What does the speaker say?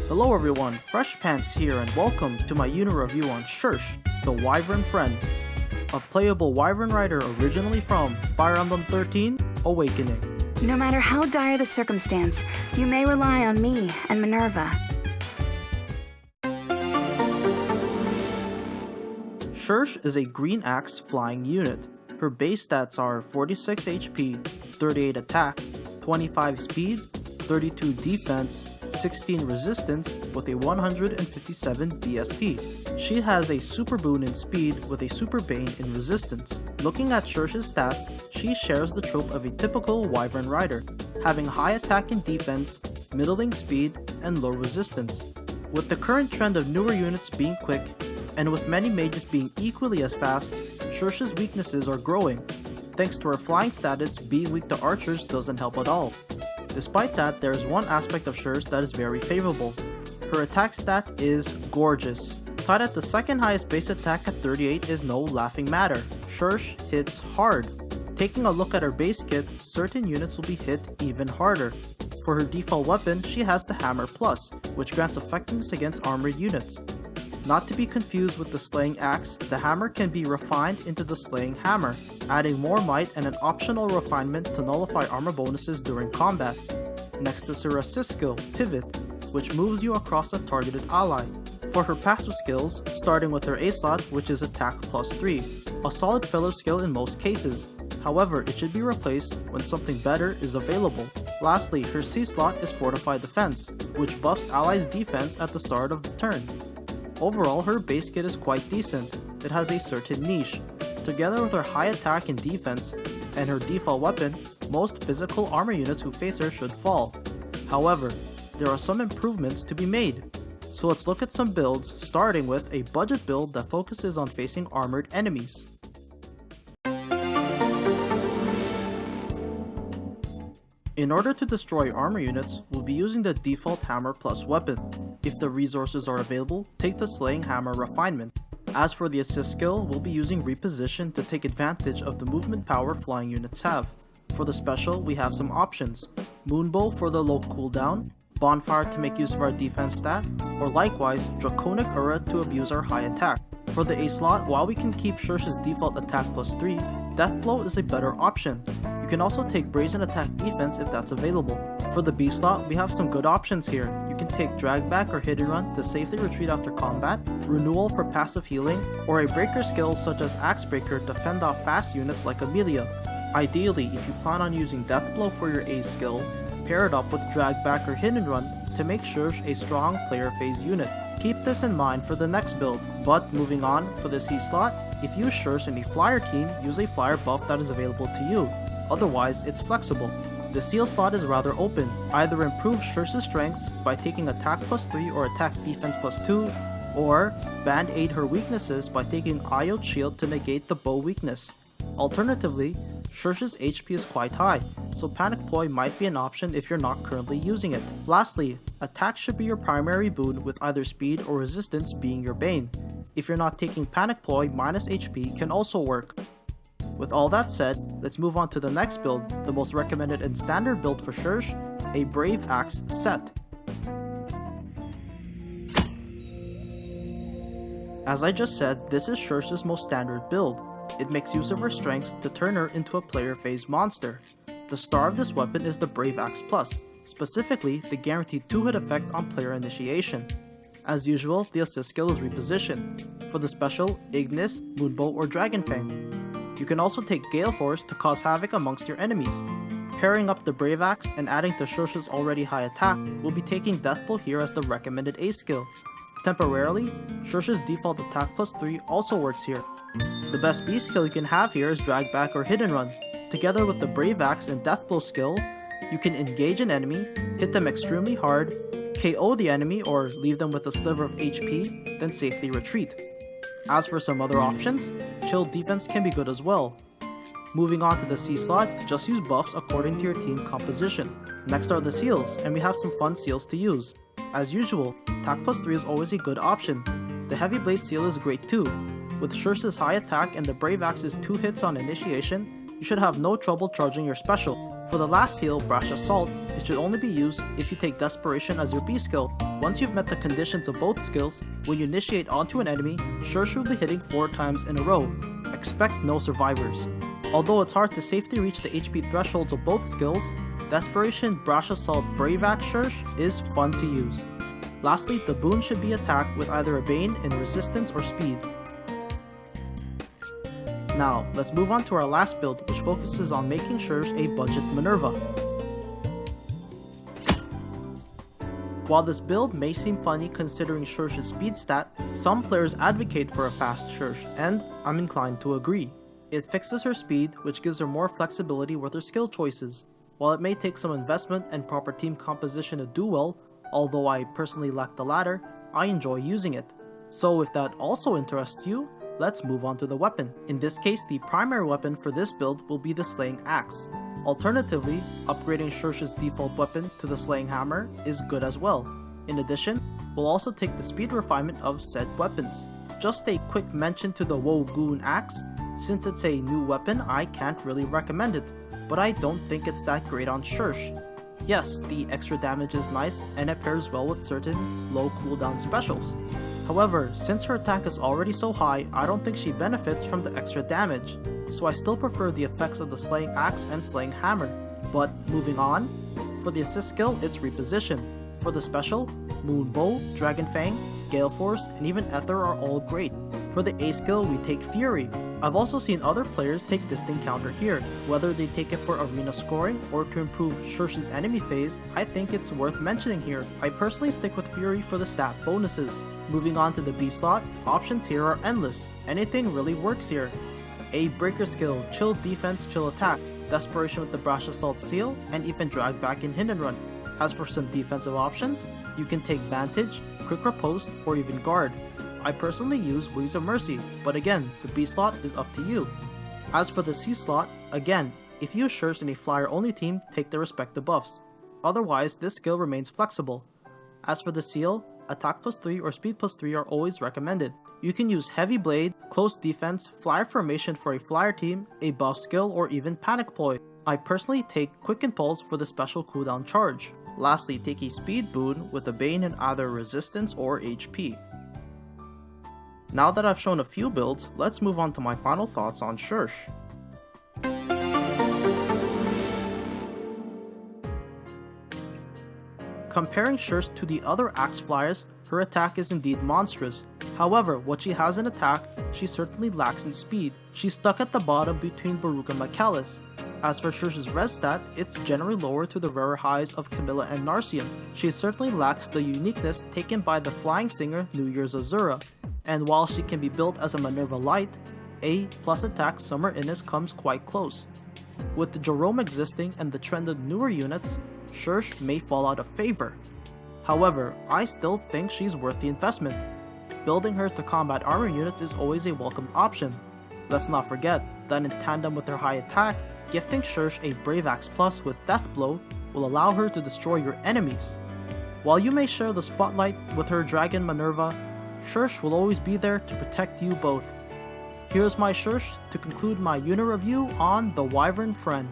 Hello everyone, FreshPanths here and welcome to my unit review on Cherche, the Wyvern Friend, a playable Wyvern rider originally from Fire Emblem 13 Awakening. No matter how dire the circumstance, you may rely on me and Minerva. Cherche is a green axe flying unit. Her base stats are 46 HP, 38 attack, 25 speed, 32 defense, 16 resistance with a 157 DST. She has a super boon in speed with a super bane in resistance. Looking at Cherche's stats, she shares the trope of a typical Wyvern rider, having high attack and defense, middling speed, and low resistance. With the current trend of newer units being quick, and with many mages being equally as fast, Cherche's weaknesses are growing. Thanks to her flying status, being weak to archers doesn't help at all. Despite that, there is one aspect of Cherche that is very favorable. Her attack stat is gorgeous. Tied at the second highest base attack at 38 is no laughing matter. Cherche hits hard. Taking a look at her base kit, certain units will be hit even harder. For her default weapon, she has the Hammer Plus, which grants effectiveness against armored units. Not to be confused with the Slaying Axe, the hammer can be refined into the Slaying Hammer, adding more might and an optional refinement to nullify armor bonuses during combat. Next is her assist skill, Pivot, which moves you across a targeted ally. For her passive skills, starting with her A slot, which is attack plus 3, a solid filler skill in most cases. However, it should be replaced when something better is available. Lastly, her C slot is Fortified Defense, which buffs allies' defense at the start of the turn. Overall, her base kit is quite decent. It has a certain niche. Together with her high attack and defense, and her default weapon, most physical armor units who face her should fall. However, there are some improvements to be made. So let's look at some builds, starting with a budget build that focuses on facing armored enemies. In order to destroy armor units, we'll be using the default Hammer Plus weapon. If the resources are available, take the Slaying Hammer Refinement. As for the assist skill, we'll be using Reposition to take advantage of the movement power flying units have. For the special, we have some options. Moonbow for the low cooldown, Bonfire to make use of our defense stat, or likewise, Draconic Aura to abuse our high attack. For the A slot, while we can keep Cherche's default attack plus 3, Deathblow is a better option. You can also take Brazen Attack Defense if that's available. For the B slot, we have some good options here. You can take Drag Back or Hit and Run to safely retreat after combat, Renewal for passive healing, or a breaker skill such as Axe Breaker to fend off fast units like Amelia. Ideally, if you plan on using Deathblow for your A skill, pair it up with Drag Back or Hit and Run to make Cherche a strong player phase unit. Keep this in mind for the next build, but moving on, for the C slot, if you use Cherche in a flyer team, use a flyer buff that is available to you. Otherwise, it's flexible. The seal slot is rather open. Either improve Cherche's strengths by taking attack plus 3 or attack defense plus 2, or band-aid her weaknesses by taking Iota Shield to negate the bow weakness. Alternatively, Cherche's HP is quite high, so Panic Ploy might be an option if you're not currently using it. Lastly, attack should be your primary boon with either speed or resistance being your bane. If you're not taking Panic Ploy, minus HP can also work. With all that said, let's move on to the next build, the most recommended and standard build for Cherche, a Brave Axe set. As I just said, this is Cherche's most standard build. It makes use of her strengths to turn her into a player phase monster. The star of this weapon is the Brave Axe Plus, specifically the guaranteed 2-hit effect on player initiation. As usual, the assist skill is Reposition. For the special, Ignis, Moonbow, or Dragonfang. You can also take Gale Force to cause havoc amongst your enemies. Pairing up the Brave Axe and adding to Cherche's already high attack, we'll be taking Deathblow here as the recommended A skill. Temporarily, Cherche's default attack plus 3 also works here. The best B skill you can have here is Drag Back or Hit and Run. Together with the Brave Axe and Deathblow skill, you can engage an enemy, hit them extremely hard, KO the enemy or leave them with a sliver of HP, then safely retreat. As for some other options, Chill Defense can be good as well. Moving on to the C slot, just use buffs according to your team composition. Next are the seals, and we have some fun seals to use. As usual, attack plus 3 is always a good option. The Heavy Blade seal is great too. With Cherche's high attack and the Brave Axe's 2 hits on initiation, you should have no trouble charging your special. For the last seal, Brash Assault, it should only be used if you take Desperation as your B skill. Once you've met the conditions of both skills, when you initiate onto an enemy, Cherche will be hitting 4 times in a row. Expect no survivors. Although it's hard to safely reach the HP thresholds of both skills, Desperation Brash Assault Brave Axe Cherche is fun to use. Lastly, the boon should be attacked with either a Bane in resistance or speed. Now, let's move on to our last build, which focuses on making Cherche a budget Minerva. While this build may seem funny considering Cherche's speed stat, some players advocate for a fast Cherche, and I'm inclined to agree. It fixes her speed, which gives her more flexibility with her skill choices. While it may take some investment and proper team composition to do well, although I personally lack the latter, I enjoy using it. So if that also interests you, let's move on to the weapon. In this case, the primary weapon for this build will be the Slaying Axe. Alternatively, upgrading Cherche's default weapon to the Slaying Hammer is good as well. In addition, we'll also take the speed refinement of said weapons. Just a quick mention to the Wogoon Axe. Since it's a new weapon, I can't really recommend it, but I don't think it's that great on Cherche. Yes, the extra damage is nice and it pairs well with certain low cooldown specials. However, since her attack is already so high, I don't think she benefits from the extra damage, so I still prefer the effects of the Slaying Axe and Slaying Hammer. But moving on, for the assist skill, it's Reposition. For the special, Moon Bow, Dragon Fang, Gale Force, and even Ether are all great. For the A skill, we take Fury. I've also seen other players take this encounter here. Whether they take it for arena scoring or to improve Cherche's enemy phase, I think it's worth mentioning here. I personally stick with Fury for the stat bonuses. Moving on to the B slot, options here are endless. Anything really works here. A breaker skill, Chill Defense, Chill Attack, Desperation with the Brash Assault Seal, and even drag back in Hit and Run. As for some defensive options, you can take Vantage, Quick Riposte, or even Guard. I personally use Wings of Mercy, but again, the B slot is up to you. As for the C slot, again, if you use Cherche in a flyer only team, take the respective buffs. Otherwise, this skill remains flexible. As for the seal, attack +3 or speed +3 are always recommended. You can use Heavy Blade, Close Defense, Flyer Formation for a flyer team, a buff skill, or even Panic Ploy. I personally take Quick Impulse for the special cooldown charge. Lastly, take a speed boon with a Bane in either resistance or HP. Now that I've shown a few builds, let's move on to my final thoughts on Cherche. Comparing Cherche to the other axe flyers, her attack is indeed monstrous. However, what she has in attack, she certainly lacks in speed. She's stuck at the bottom between Baruch and Michaelis. As for Cherche's res stat, it's generally lower to the rarer highs of Camilla and Narcium. She certainly lacks the uniqueness taken by the flying singer New Year's Azura. And while she can be built as a Minerva-lite, A plus attack Summer Innis comes quite close. With the Jerome existing and the trend of newer units, Cherche may fall out of favor. However, I still think she's worth the investment. Building her to combat armor units is always a welcomed option. Let's not forget that in tandem with her high attack, gifting Cherche a Brave Axe Plus with Death Blow will allow her to destroy your enemies. While you may share the spotlight with her Dragon Minerva, Cherche will always be there to protect you both. Here's my Cherche to conclude my unit review on the Wyvern Friend.